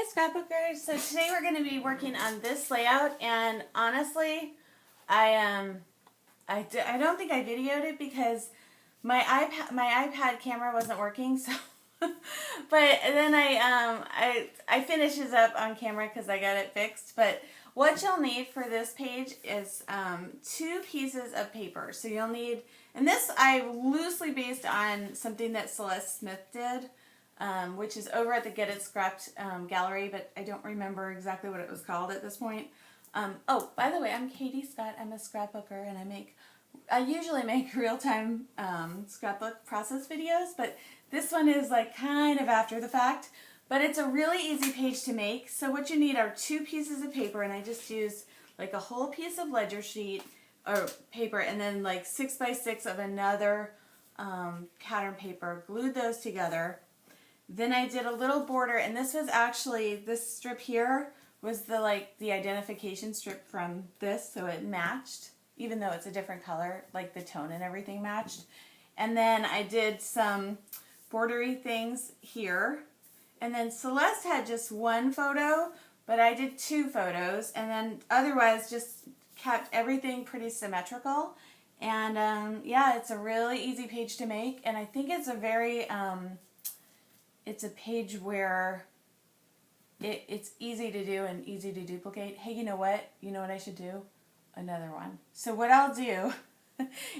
Hi Scrapbookers! So today we're going to be working on this layout, and honestly, I don't think I videoed it because my iPad camera wasn't working. So, but then I finished it up on camera because I got it fixed. But what you'll need for this page is 2 pieces of paper. So you'll need, and this I loosely based on something that Celeste Smith did. Which is over at the Get It Scrapped gallery, but I don't remember exactly what it was called at this point. Oh, by the way, I'm Katie Scott. I'm a scrapbooker, and I usually make real-time scrapbook process videos, but this one is like kind of after the fact. But it's a really easy page to make. So what you need are 2 pieces of paper, and I just used like a whole piece of ledger sheet or paper, and then like 6 by 6 of another pattern paper. Glued those together. Then I did a little border, and this was actually, this strip here was the identification strip from this, so it matched, even though it's a different color, like the tone and everything matched. And then I did some bordery things here. And then Celeste had just 1 photo, but I did 2 photos, and then otherwise just kept everything pretty symmetrical. And yeah, it's a really easy page to make, and I think it's a very... it's a page where it's easy to do and easy to duplicate. Hey, you know what? You know what I should do? Another one. So what I'll do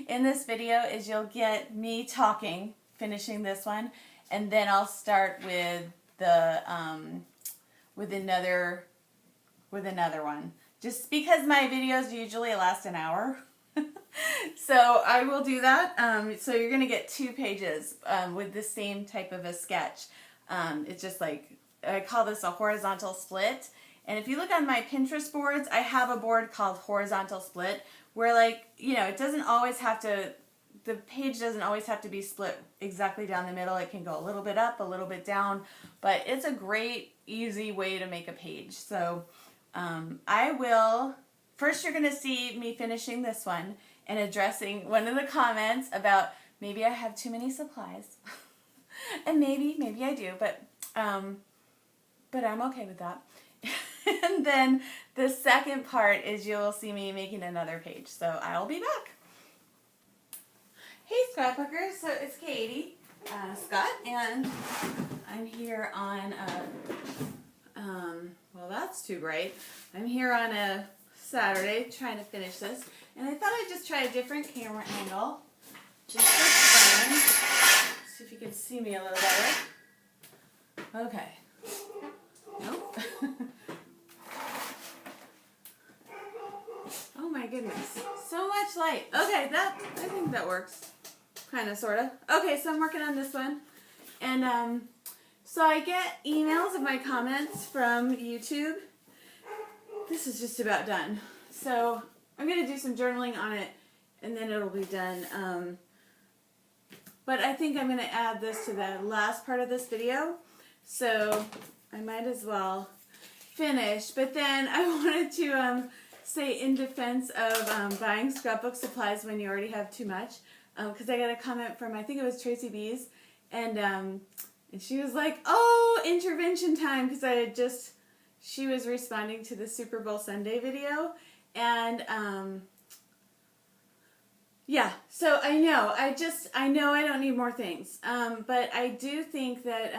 in this video is you'll get me talking, finishing this one, and then I'll start with the with another one. Just because my videos usually last an hour. So I will do that. So you're going to get 2 pages with the same type of a sketch. It's just like, I call this a horizontal split. And if you look on my Pinterest boards, I have a board called horizontal split where, like, you know, it doesn't always have to, the page doesn't always have to be split exactly down the middle. It can go a little bit up, a little bit down, but it's a great, easy way to make a page. So first you're going to see me finishing this one and addressing one of the comments about maybe I have too many supplies. And maybe I do, but I'm okay with that. And then the second part is you'll see me making another page. So I'll be back. Hey Scrapbookers, so it's Katie Scott, and I'm here on well, that's too bright. I'm here on a Saturday trying to finish this, and I thought I'd just try a different camera angle just for fun. See if you can see me a little better. Okay. Nope. Oh my goodness. So much light. Okay, I think that works. Kind of, sort of. Okay, so I'm working on this one. And so I get emails of my comments from YouTube. This is just about done. So I'm going to do some journaling on it, and then it'll be done. But I think I'm going to add this to the last part of this video. So I might as well finish. But then I wanted to say in defense of buying scrapbook supplies when you already have too much. Because I got a comment from, I think it was Tracy Bees. And she was like, oh, intervention time. Because she was responding to the Super Bowl Sunday video. And yeah, so I know I don't need more things. But I do think that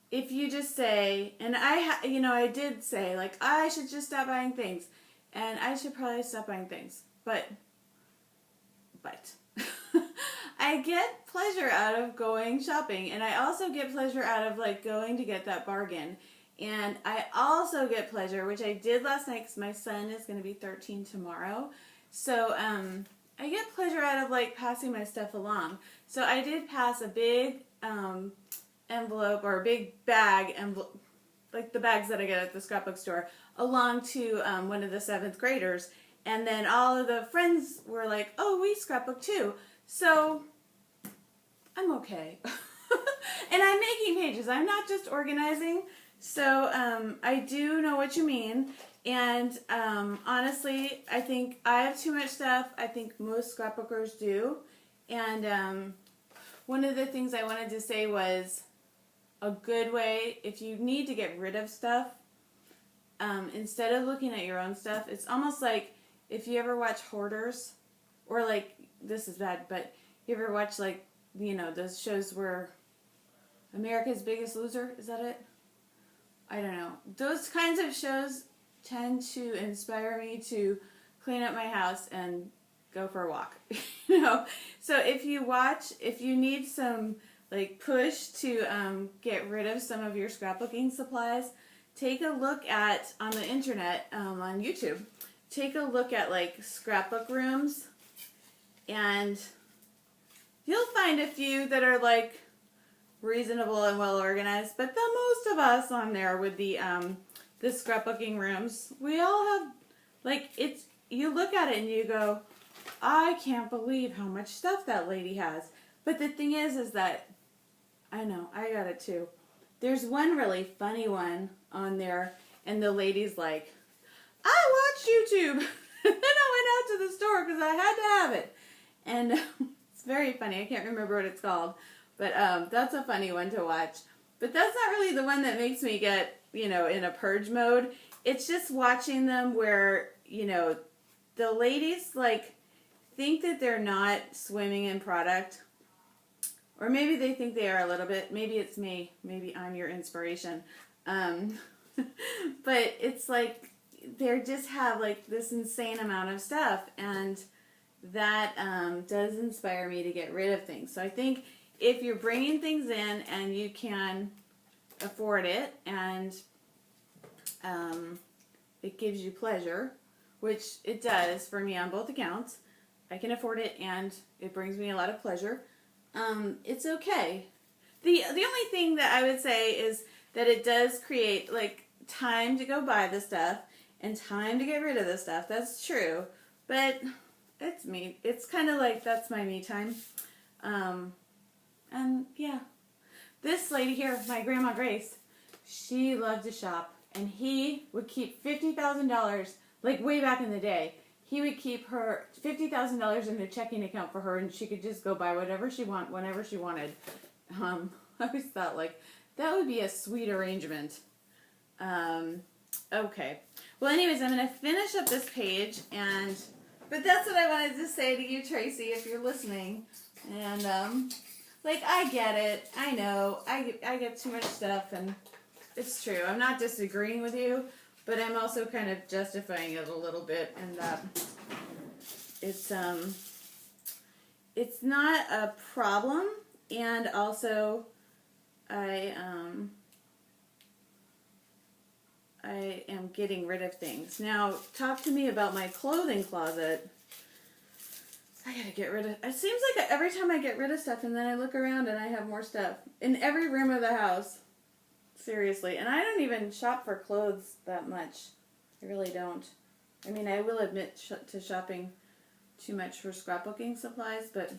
if you just say, and I did say, like, I should just stop buying things. And I should probably stop buying things. But I get pleasure out of going shopping. And I also get pleasure out of, like, going to get that bargain. And I also get pleasure, which I did last night because my son is going to be 13 tomorrow. So I get pleasure out of, like, passing my stuff along. So I did pass a big envelope, or a big bag envelope, like the bags that I get at the scrapbook store, along to one of the 7th graders. And then all of the friends were like, oh, we scrapbook too. So I'm okay. And I'm making pages. I'm not just organizing. So I do know what you mean. And honestly, I think I have too much stuff. I think most scrapbookers do. And one of the things I wanted to say was a good way, if you need to get rid of stuff, instead of looking at your own stuff, it's almost like if you ever watch Hoarders, or like, this is bad, but you ever watch like, you know, those shows where America's Biggest Loser, is that it? I don't know. Those kinds of shows tend to inspire me to clean up my house and go for a walk. You know, so if you need some like push to get rid of some of your scrapbooking supplies, take a look at, on the internet, on YouTube, take a look at like scrapbook rooms, and you'll find a few that are like reasonable and well organized, but the most of us on there with the scrapbooking rooms, we all have, like, it's, you look at it and you go, I can't believe how much stuff that lady has. But the thing is that, I know, I got it too. There's one really funny one on there, and the lady's like, I watch YouTube, and then I went out to the store because I had to have it. And it's very funny. I can't remember what it's called, but that's a funny one to watch. But that's not really the one that makes me get, you know, in a purge mode. It's just watching them where, you know, the ladies, like, think that they're not swimming in product. Or maybe they think they are a little bit. Maybe it's me. Maybe I'm your inspiration. But it's like they just have like this insane amount of stuff. And that does inspire me to get rid of things. So I think if you're bringing things in and you can afford it, and it gives you pleasure, which it does for me on both accounts, I can afford it and it brings me a lot of pleasure, it's okay. The only thing that I would say is that it does create like time to go buy the stuff and time to get rid of the stuff. That's true, but it's me. It's kind of like that's my me time. And yeah, this lady here, my Grandma Grace, she loved to shop, and he would keep $50,000, like way back in the day. He would keep her $50,000 in a checking account for her, and she could just go buy whatever she want whenever she wanted. I always thought like that would be a sweet arrangement. Okay. Well, anyways, I'm gonna finish up this page, but that's what I wanted to say to you, Tracy, if you're listening. And like, I get it. I know. I get too much stuff, and it's true. I'm not disagreeing with you, but I'm also kind of justifying it a little bit, and that it's not a problem, and also I am getting rid of things. Now, talk to me about my clothing closet. I gotta get rid of it. It seems like every time I get rid of stuff and then I look around and I have more stuff in every room of the house. Seriously. And I don't even shop for clothes that much. I really don't. I mean, I will admit to shopping too much for scrapbooking supplies, but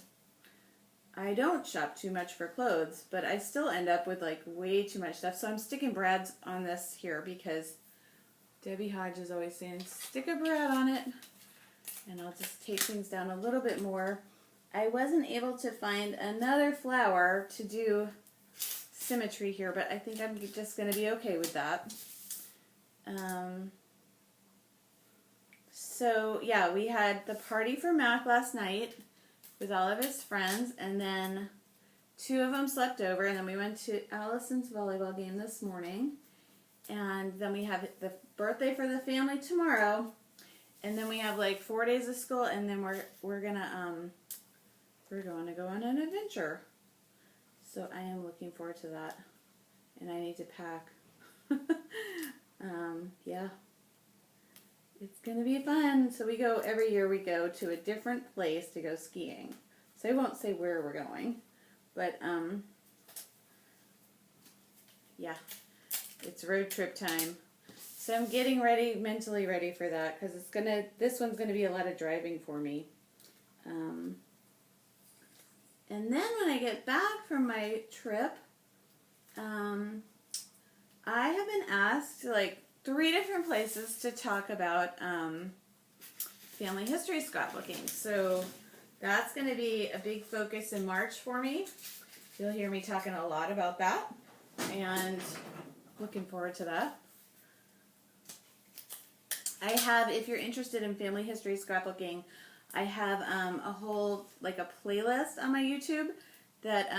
I don't shop too much for clothes, but I still end up with like way too much stuff. So I'm sticking brads on this here because Debbie Hodge is always saying, stick a brad on it. And I'll just take things down a little bit more. I wasn't able to find another flower to do symmetry here, but I think I'm just going to be okay with that. So, yeah, we had the party for Mac last night with all of his friends, and then 2 of them slept over, and then we went to Allison's volleyball game this morning, and then we have the birthday for the family tomorrow. And then we have like 4 days of school, and then we're going to go on an adventure. So I am looking forward to that. And I need to pack. Yeah. It's going to be fun. So every year we go to a different place to go skiing. So I won't say where we're going. But yeah. It's road trip time. So I'm getting ready, mentally ready for that, because this one's gonna be a lot of driving for me. And then when I get back from my trip, I have been asked like 3 different places to talk about family history scrapbooking. So that's gonna be a big focus in March for me. You'll hear me talking a lot about that. and looking forward to that. I have, if you're interested in family history scrapbooking, I have a whole, like a playlist on my YouTube that,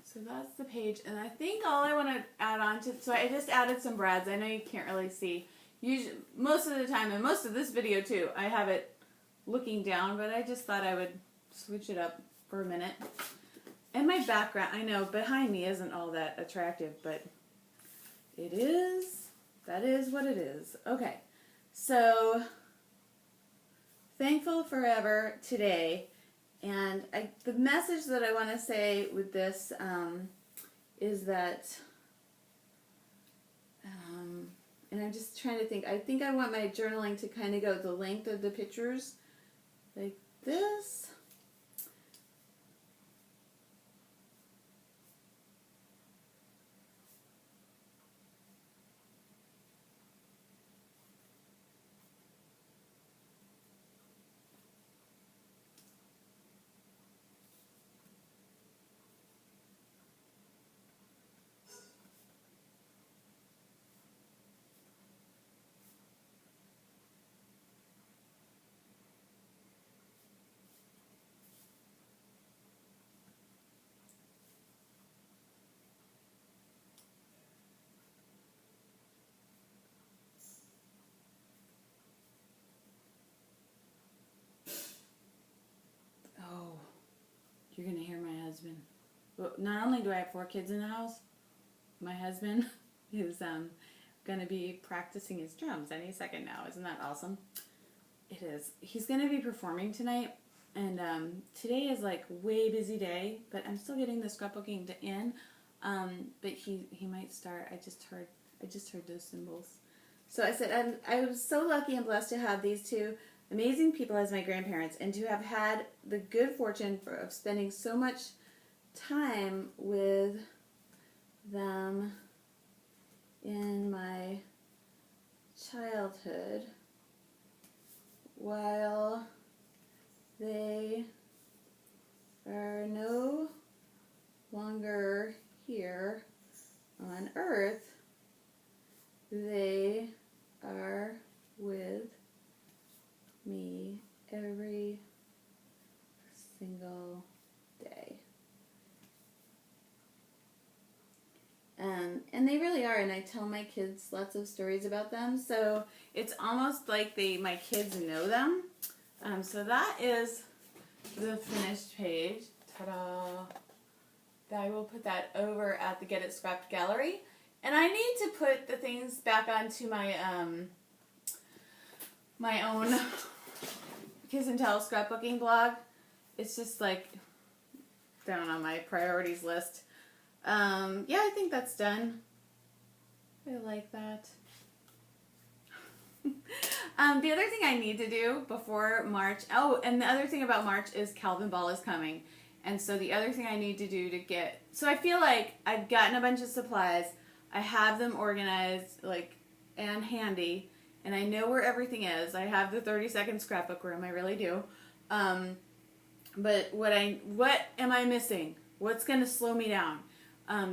so that's the page, and I think all I want to add on to, so I just added some brads. I know you can't really see. Usually, most of the time, and most of this video too, I have it looking down, but I just thought I would switch it up for a minute. And my background, I know behind me isn't all that attractive, but it is, that is what it is. Okay, so thankful forever today. And the message that I want to say with this is that, and I'm just trying to think, I think I want my journaling to kind of go the length of the pictures, like this. You're going to hear my husband. Well, not only do I have 4 kids in the house, my husband is going to be practicing his drums any second now. Isn't that awesome? It is. He's going to be performing tonight, and today is like way busy day, but I'm still getting the scrapbooking in. But he might start. I just heard those cymbals. So I said I was so lucky and blessed to have these 2 amazing people as my grandparents, and to have had the good fortune of spending so much time with them in my childhood while they are no longer here on earth. They are with me every single day. And they really are, and I tell my kids lots of stories about them, so it's almost like my kids know them. So that is the finished page. Ta-da! I will put that over at the Get It Scrapped gallery. And I need to put the things back onto my my own Kiss and Tell scrapbooking blog. It's just like down on my priorities list. Yeah, I think that's done. I like that. The other thing I need to do before March, and the other thing about March is Calvin Ball is coming. And so the other thing I need to do to get, so I feel like I've gotten a bunch of supplies. I have them organized, like, and handy, and I know where everything is. I have the 30-second scrapbook room, I really do. But what am I missing? What's going to slow me down?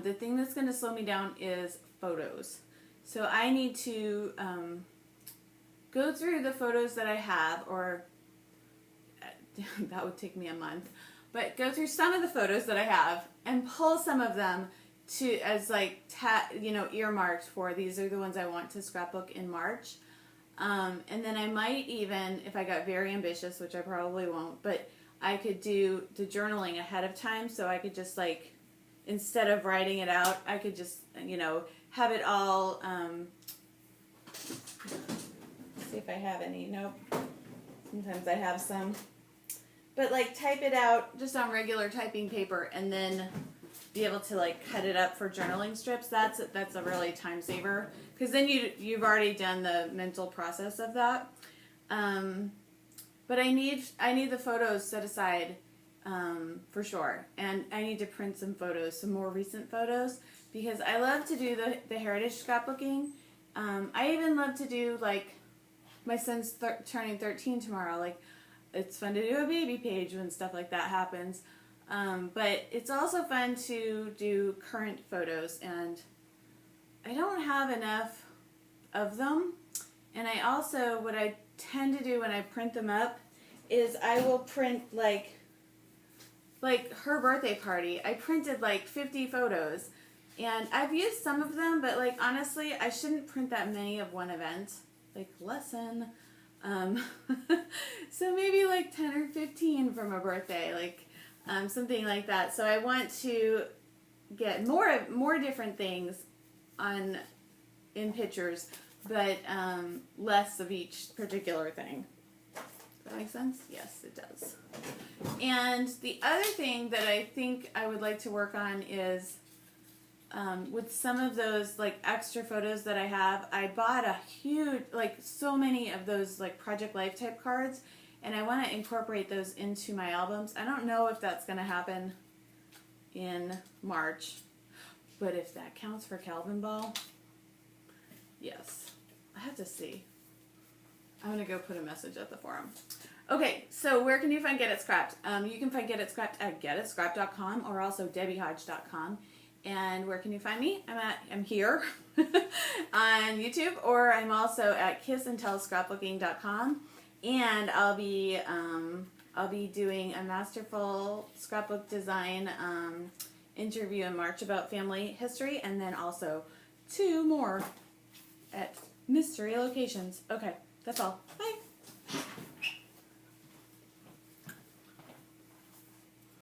The thing that's going to slow me down is photos. So I need to go through the photos that I have, or that would take me a month, but go through some of the photos that I have and pull some of them to as like earmarked for these are the ones I want to scrapbook in March. And then I might even, if I got very ambitious, which I probably won't, but I could do the journaling ahead of time, so I could just like, instead of writing it out, I could just, have it all, see if I have any. Nope. Sometimes I have some. But like type it out just on regular typing paper and then be able to like cut it up for journaling strips. That's a really time saver, because then you've already done the mental process of that. But I need the photos set aside for sure, and I need to print some photos, some more recent photos, because I love to do the heritage scrapbooking. I even love to do, like, my son's turning 13 tomorrow. Like, it's fun to do a baby page when stuff like that happens. But it's also fun to do current photos, and I don't have enough of them. And I also, what I tend to do when I print them up is I will print like her birthday party. I printed like 50 photos, and I've used some of them, but like honestly, I shouldn't print that many of one event. Like lesson. So maybe like 10 or 15 from a birthday, like something like that. So I want to get more different things in pictures, but less of each particular thing. Does that make sense? Yes, it does. And the other thing that I think I would like to work on is with some of those like extra photos that I have, I bought a huge, like so many of those like Project Life type cards, and I want to incorporate those into my albums. I don't know if that's going to happen in March, but if that counts for Calvin Ball, yes. I have to see. I'm going to go put a message at the forum. Okay, so where can you find Get It Scrapped? You can find Get It Scrapped at getitscrapped.com or also debbiehodge.com. And where can you find me? I'm here on YouTube, or I'm also at kissandtellscrapbooking.com. And I'll be doing a masterful scrapbook design interview in March about family history, and then also 2 more at mystery locations. Okay, that's all. Bye.